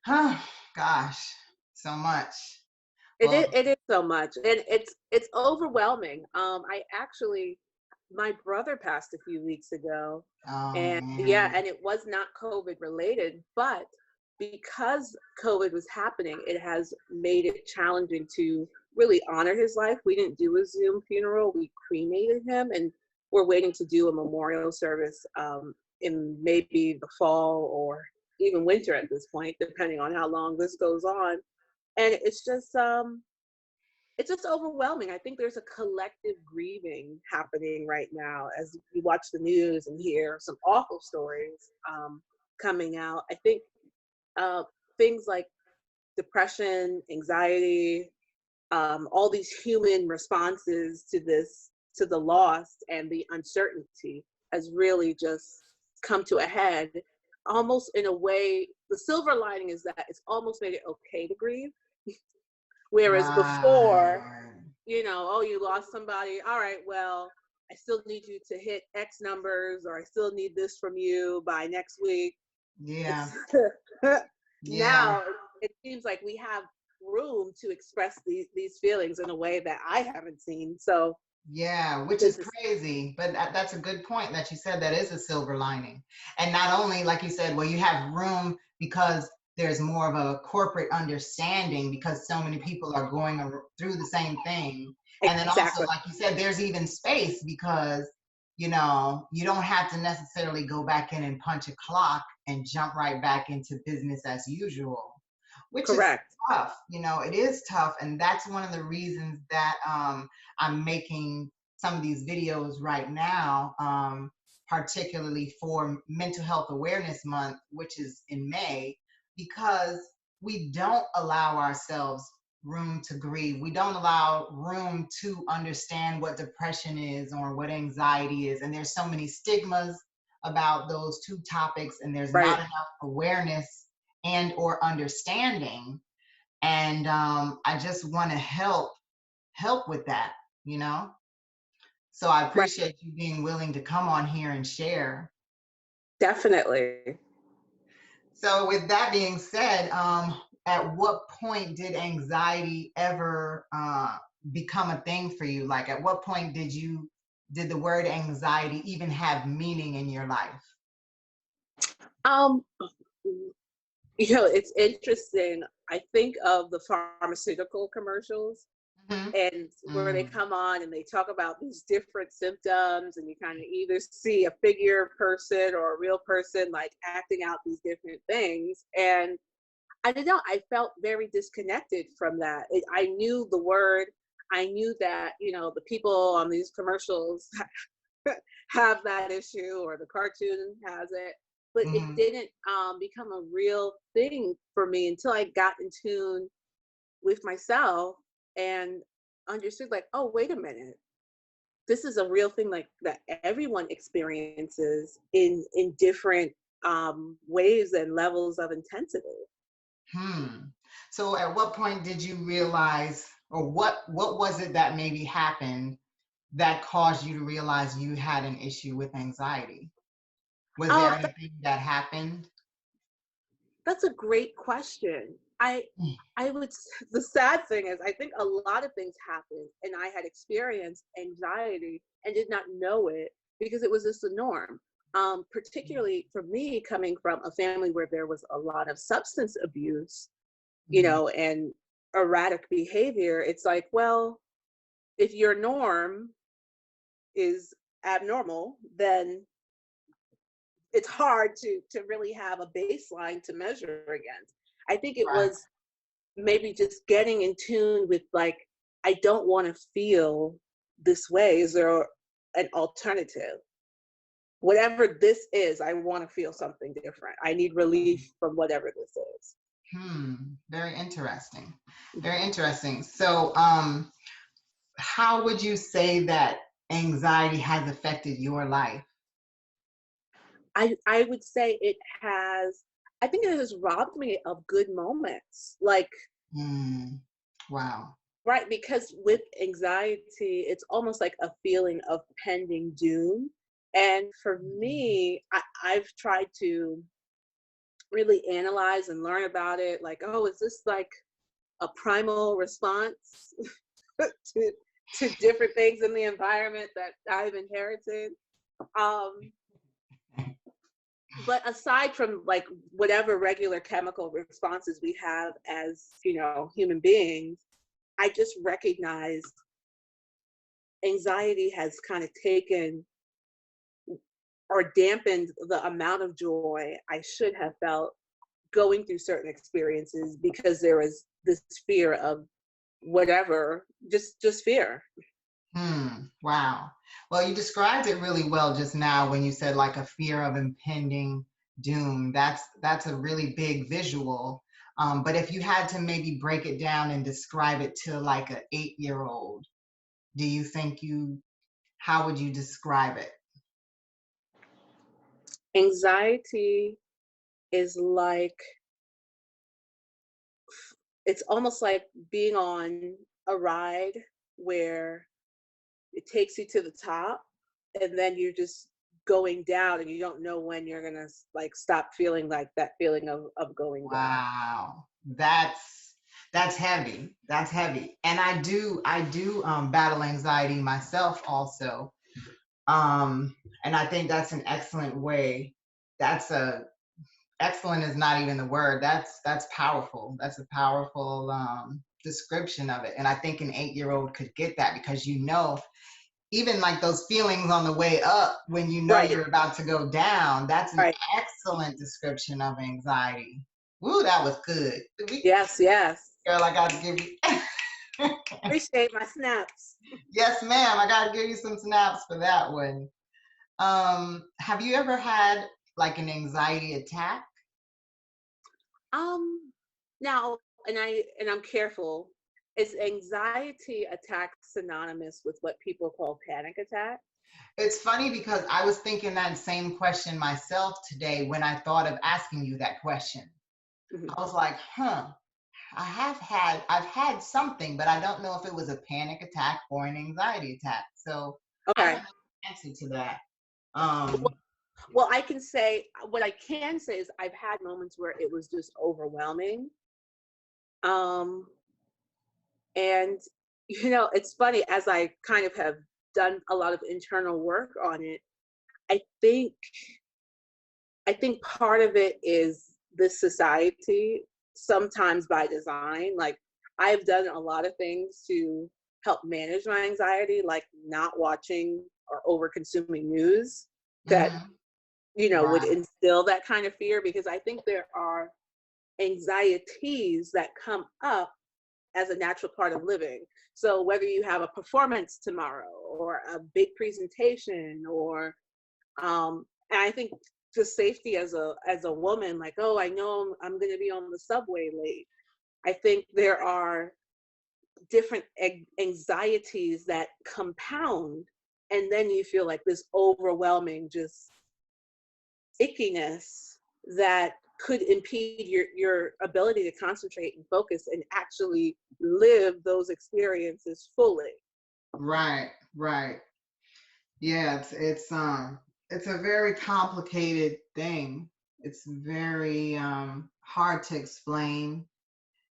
Oh, gosh, so much. It is, Well, it is so much, and it's overwhelming. I actually, my brother passed a few weeks ago, oh and yeah, man. and it was not COVID related, but because COVID was happening, it has made it challenging to really honor his life. We didn't do a Zoom funeral; we cremated him, and we're waiting to do a memorial service in maybe the fall or even winter at this point, depending on how long this goes on. And it's just overwhelming. I think there's a collective grieving happening right now as you watch the news and hear some awful stories coming out. I think uh, things like depression, anxiety, all these human responses to this, to the loss and the uncertainty, has really just come to a head. Almost in a way, the silver lining is that it's almost made it okay to grieve. Whereas before, Right. oh, you lost somebody. All right, well, I still need you to hit X numbers, or I still need this from you by next week. Yeah. It's Yeah. now it seems like we have room to express these feelings in a way that I haven't seen. So Yeah, which is this is crazy, but that's a good point that you said. That is a silver lining. And not only, like you said, well, you have room because there's more of a corporate understanding because so many people are going through the same thing. And then also, exactly like you said, there's even space because, you don't have to necessarily go back in and punch a clock and jump right back into business as usual, which is correct. tough. It is tough. And that's one of the reasons that I'm making some of these videos right now, particularly for Mental Health Awareness Month, which is in May, because we don't allow ourselves room to grieve. We don't allow room to understand what depression is or what anxiety is. And there's so many stigmas about those two topics, and there's not Right. enough awareness and or understanding. And I just want to help with that, you know? So I Right. appreciate you being willing to come on here and share. Definitely. So with that being said, at what point did anxiety ever become a thing for you? Like at what point did the word anxiety even have meaning in your life? Um, it's interesting. I think of the pharmaceutical commercials, Hmm. and where they Mm, come on and they talk about these different symptoms, and you kind of either see a figure person or a real person like acting out these different things. And I don't know, I felt very disconnected from that. I knew the word, I knew that the people on these commercials have that issue, or the cartoon has it, but it mhm. didn't become a real thing for me until I got in tune with myself and understood, like, oh, wait a minute, this is a real thing, like that everyone experiences in different ways and levels of intensity. Hmm. So at what point did you realize, or what was it that maybe happened that caused you to realize you had an issue with anxiety? Was there Oh, anything that happened? that's a great question. I would the sad thing is I think a lot of things happened and I had experienced anxiety and did not know it because it was just the norm. Particularly for me, coming from a family where there was a lot of substance abuse, Mm, and erratic behavior, it's like, well, if your norm is abnormal, then it's hard to really have a baseline to measure against. I think it right. was maybe just getting in tune with, like, I don't want to feel this way. Is there an alternative? Whatever this is, I want to feel something different. I need relief from whatever this is. Very interesting. Very interesting. So, how would you say that anxiety has affected your life? I would say it has, I think it has robbed me of good moments. Like, Hmm. Wow. right, because with anxiety, it's almost like a feeling of pending doom. And for Mhm. me, I've tried to really analyze and learn about it. Like, oh, is this like a primal response to different things in the environment that I've inherited? Um, but aside from like whatever regular chemical responses we have as, human beings, I just recognize anxiety has kind of taken or dampened the amount of joy I should have felt going through certain experiences, because there was this fear of whatever, just fear. Wow. Well, you described it really well just now when you said like a fear of impending doom. That's a really big visual. But if you had to maybe break it down and describe it to like an 8-year-old, do you think how would you describe it? Anxiety is like, it's almost like being on a ride where it takes you to the top, and then you're just going down and you don't know when you're gonna like stop feeling like that feeling of going down. Wow. That's heavy. That's heavy. And I do battle anxiety myself also. And I think that's an excellent way. That's a excellent is not even the word. That's powerful. That's a powerful description of it. And I think an 8-year-old could get that because even like those feelings on the way up when Right, you're about to go down. That's an right. excellent description of anxiety. Woo, that was good. Yes, yes. Girl, I got to give you. Appreciate my snaps. Yes, ma'am. I got to give you some snaps for that one. Have you ever had like an anxiety attack? Um, Now, and I'm careful. Is anxiety attack synonymous with what people call panic attack? It's funny because I was thinking that same question myself today when I thought of asking you that question. Mhm. I was like, I've had something, but I don't know if it was a panic attack or an anxiety attack. So I don't Okay. know the answer to that. Well, Um, well, I can say what I can say is I've had moments where it was just overwhelming. Um, and it's funny, as I kind of have done a lot of internal work on it. I think I think part of it is this society, sometimes by design. Like, I've done a lot of things to help manage my anxiety, like not watching or over consuming news that, mhm, would right. instill that kind of fear, because I think there are anxieties that come up as a natural part of living. So whether you have a performance tomorrow or a big presentation, or and I think just safety as a woman, like, oh, I know I'm going to be on the subway late. I think there are different anxieties that compound, and then you feel like this overwhelming just ickiness that could impede your ability to concentrate and focus and actually live those experiences fully. Right, right. Yeah, it's a very complicated thing. It's very hard to explain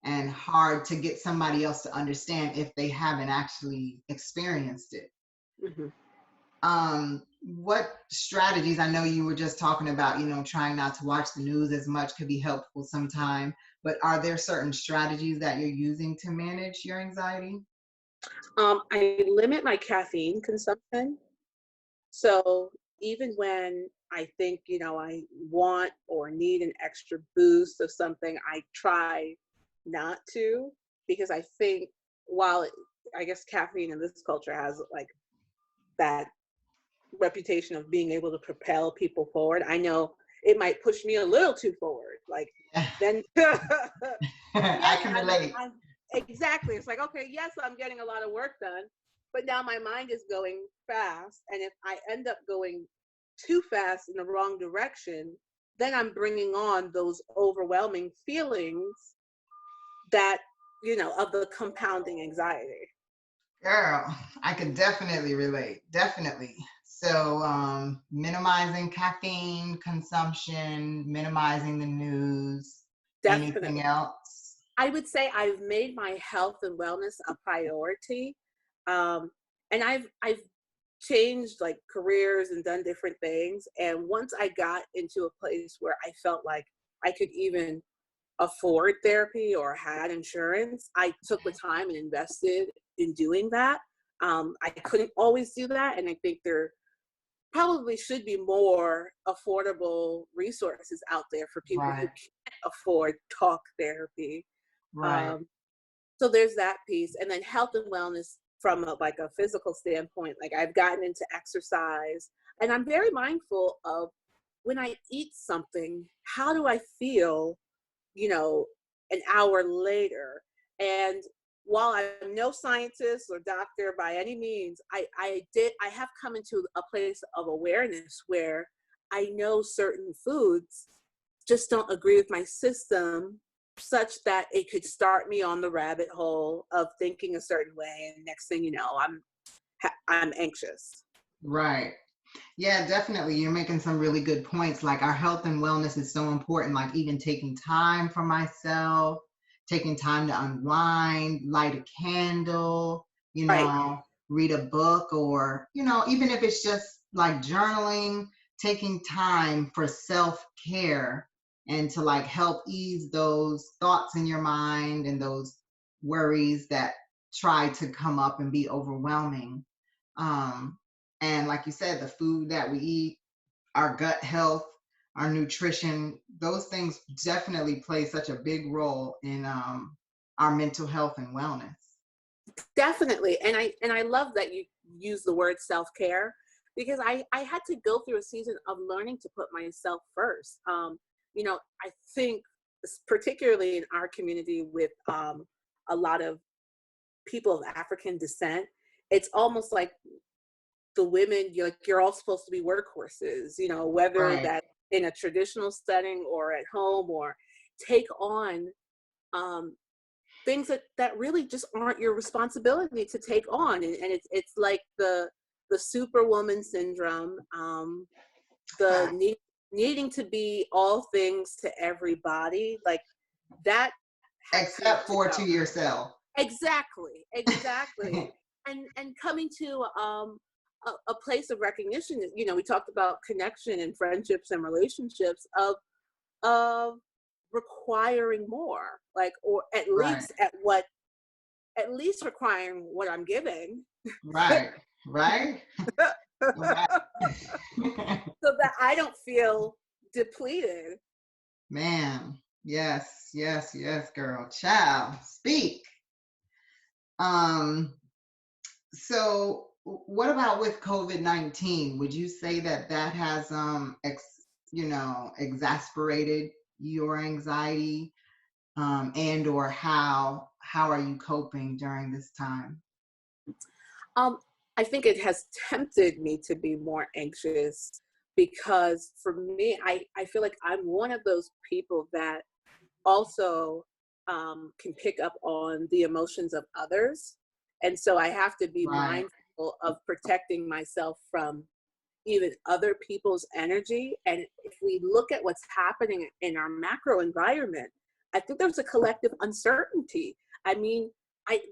and hard to get somebody else to understand if they haven't actually experienced it. Hmm. What strategies, I know you were just talking about, trying not to watch the news as much could be helpful sometime, but are there certain strategies that you're using to manage your anxiety? I limit my caffeine consumption. So even when I think, I want or need an extra boost of something, I try not to, because I think, while I guess caffeine in this culture has like that reputation of being able to propel people forward, I know it might push me a little too forward. Like, then I yes, can relate. I'm exactly. It's like, okay, yes, I'm getting a lot of work done, but now my mind is going fast. And if I end up going too fast in the wrong direction, then I'm bringing on those overwhelming feelings that, of the compounding anxiety. Girl, I could definitely relate. Definitely. So, minimizing caffeine consumption, minimizing the news. Anything Definitely. else? I would say I've made my health and wellness a priority. Um, and I've changed like careers and done different things. And once I got into a place where I felt like I could even afford therapy or had insurance, I took the time and invested in doing that. I couldn't always do that, and I think there probably should be more affordable resources out there for people who Right, can't afford talk therapy. right, Um, so there's that piece, and then health and wellness from like a physical standpoint. Like I've gotten into exercise, and I'm very mindful of when I eat something, how do I feel, you know, an hour later? And while I'm no scientist or doctor by any means, I have come into a place of awareness where I know certain foods just don't agree with my system, such that it could start me on the rabbit hole of thinking a certain way, and next thing you know, I'm anxious. right. Yeah, definitely. You're making some really good points. Like our health and wellness is so important, like even taking time for myself, taking time to unwind, light a candle, Right. read a book, or, even if it's just like journaling, taking time for self-care and to like help ease those thoughts in your mind and those worries that try to come up and be overwhelming. Um, and like you said, the food that we eat, our gut health, our nutrition, those things definitely play such a big role in our mental health and wellness. Definitely. And I love that you use the word self-care, because I had to go through a season of learning to put myself first. I think particularly in our community with a lot of people of African descent, it's almost like the women, you're all supposed to be workhorses, whether Right, that in a traditional setting or at home, or take on um, things that really just aren't your responsibility to take on. And it's like the Superwoman Syndrome, the fact. needing to be all things to everybody, like that had Except to for go. to yourself. Exactly. And coming to a place of recognition. We talked about connection and friendships and relationships of requiring more, like, or Right, at least requiring what I'm giving. right, right, right. So that I don't feel depleted. Man, yes, yes, yes, girl. Child, speak. Um, So, what about with COVID-19? Would you say that that has, exasperated your anxiety, and or how are you coping during this time? Um, I think it has tempted me to be more anxious, because for me, I feel like I'm one of those people that also can pick up on the emotions of others. And so I have to be Right, mindful of protecting myself from even other people's energy. And if we look at what's happening in our macro environment, I think there's a collective uncertainty. I mean,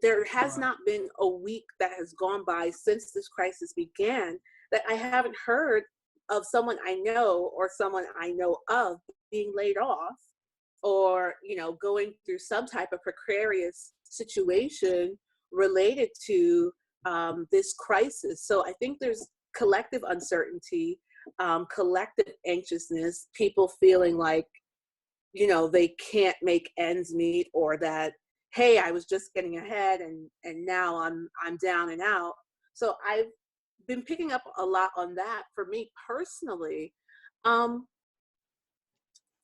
there has sure. not been a week that has gone by since this crisis began that I haven't heard of someone I know or someone I know of being laid off, or going through some type of precarious situation related to this crisis. So I think there's collective uncertainty, collective anxiousness, people feeling like they can't make ends meet, or that, hey, I was just getting ahead, and now I'm down and out. So I've been picking up a lot on that. For me personally, um,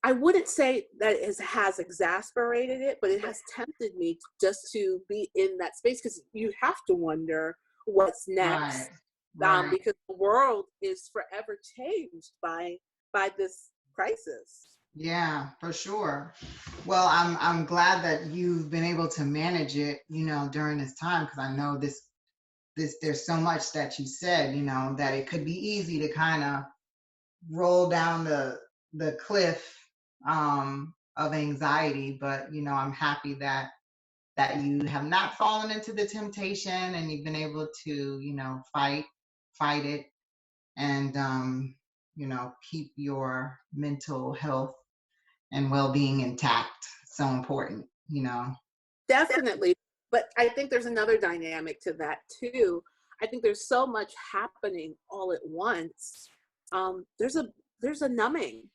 I wouldn't say that it has exasperated it, but it has tempted me just to be in that space, because you have to wonder what's Right, next, right. because the world is forever changed by this crisis. Yeah, for sure. Well, I'm glad that you've been able to manage it, during this time because I know this there's so much that you said, that it could be easy to kind of roll down the cliff of anxiety. But I'm happy that you have not fallen into the temptation, and you've been able to fight it, and keep your mental health and well-being intact. So important. Definitely. But I think there's another dynamic to that too. I think there's so much happening all at once. There's a numbing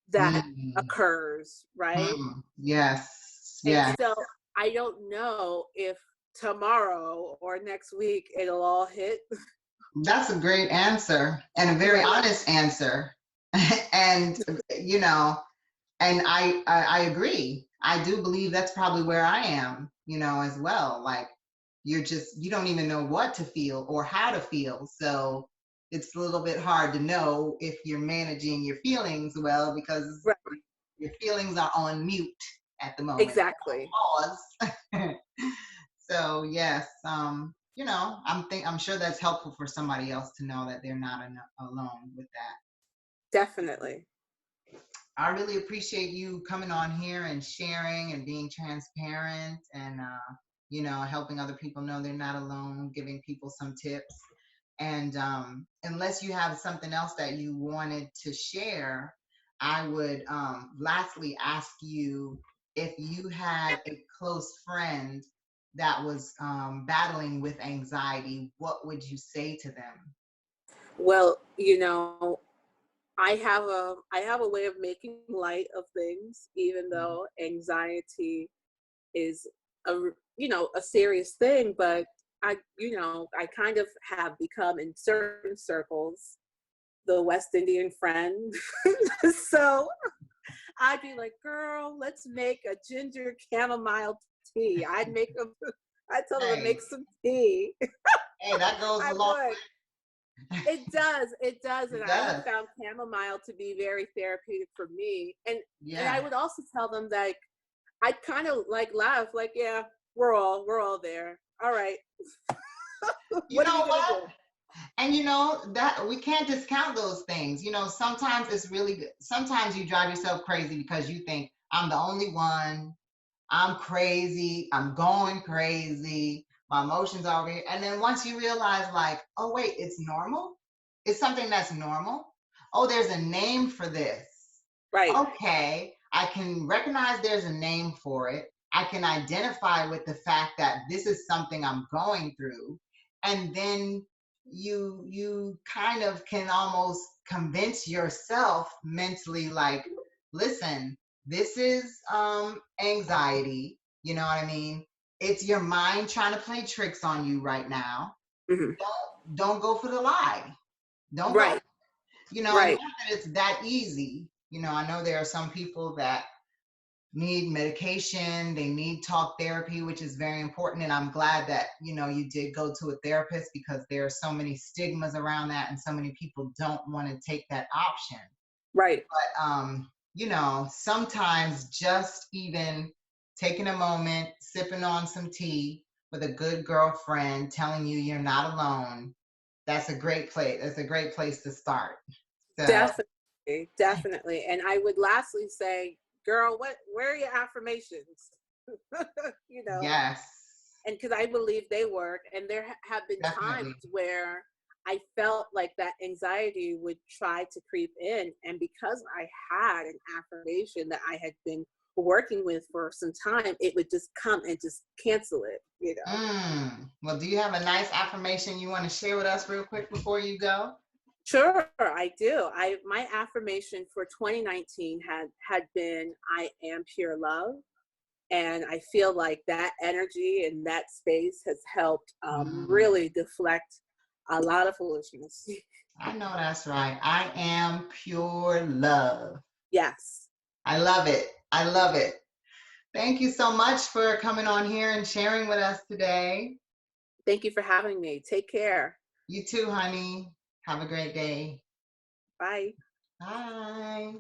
that Mm, occurs, right? yes, And yes. so I don't know if tomorrow or next week it'll all hit. That's a great answer, and a very Right. honest answer. And you know, and I agree. I do believe that's probably where I am, as well. Like, you don't even know what to feel or how to feel. So it's a little bit hard to know if you're managing your feelings well, because Right. your feelings are on mute at the moment. Exactly. Pause. So yes, I'm sure that's helpful for somebody else to know that they're not alone with that. Definitely. I really appreciate you coming on here and sharing and being transparent, and helping other people know they're not alone, giving people some tips. And unless you have something else that you wanted to share, I would lastly ask you, if you had a close friend that was battling with anxiety, what would you say to them? Well, I have a way of making light of things, even though anxiety is a serious thing. But I kind of have become, in certain circles, the West Indian friend. So I'd be like, girl, let's make a ginger chamomile tea. I'd tell them to Hey, make some tea. hey, that goes I a long would. way. It does, and It I have does. found chamomile to be very therapeutic for me. And I Yeah. would also tell them that I'd kind of like laugh, like, yeah, we're all there. All right, You what are know we gonna what? do? And that we can't discount those things. Sometimes it's really good. Sometimes you drive yourself crazy because you think, I'm the only one. I'm crazy. I'm going crazy. My emotions are over here. And then once you realize, like, oh, wait, it's normal. It's something that's normal. Oh, there's a name for this. Right. Okay, I can recognize there's a name for it. I can identify with the fact that this is something I'm going through. And then you kind of can almost convince yourself mentally, like, listen, this is anxiety, you know what I mean? It's your mind trying to play tricks on you right now. Hmm. Don't go for the lie. Don't go, Right. and not Right. that it's that easy. I know there are some people that need medication, they need talk therapy, which is very important. And I'm glad that, you did go to a therapist, because there are so many stigmas around that, and so many people don't want to take that option. Right. But sometimes just even taking a moment, sipping on some tea with a good girlfriend telling you you're not alone, that's a great place. That's a great place to start. So Definitely. Definitely. And I would lastly say, girl, where are your affirmations? you know, yes, and because I believe they work. And there have been times definitely. where I felt like that anxiety would try to creep in. And because I had an affirmation that I had been working with for some time, it would just come and just cancel it. Well, do you have a nice affirmation you want to share with us real quick before you go? Sure, I do. My affirmation for 2019 had been, I am pure love. And I feel like that energy and that space has helped Mm, really deflect a lot of foolishness. I know that's right. I am pure love. Yes. I love it. I love it. Thank you so much for coming on here and sharing with us today. Thank you for having me. Take care. You too, honey. Have a great day. Bye. Bye.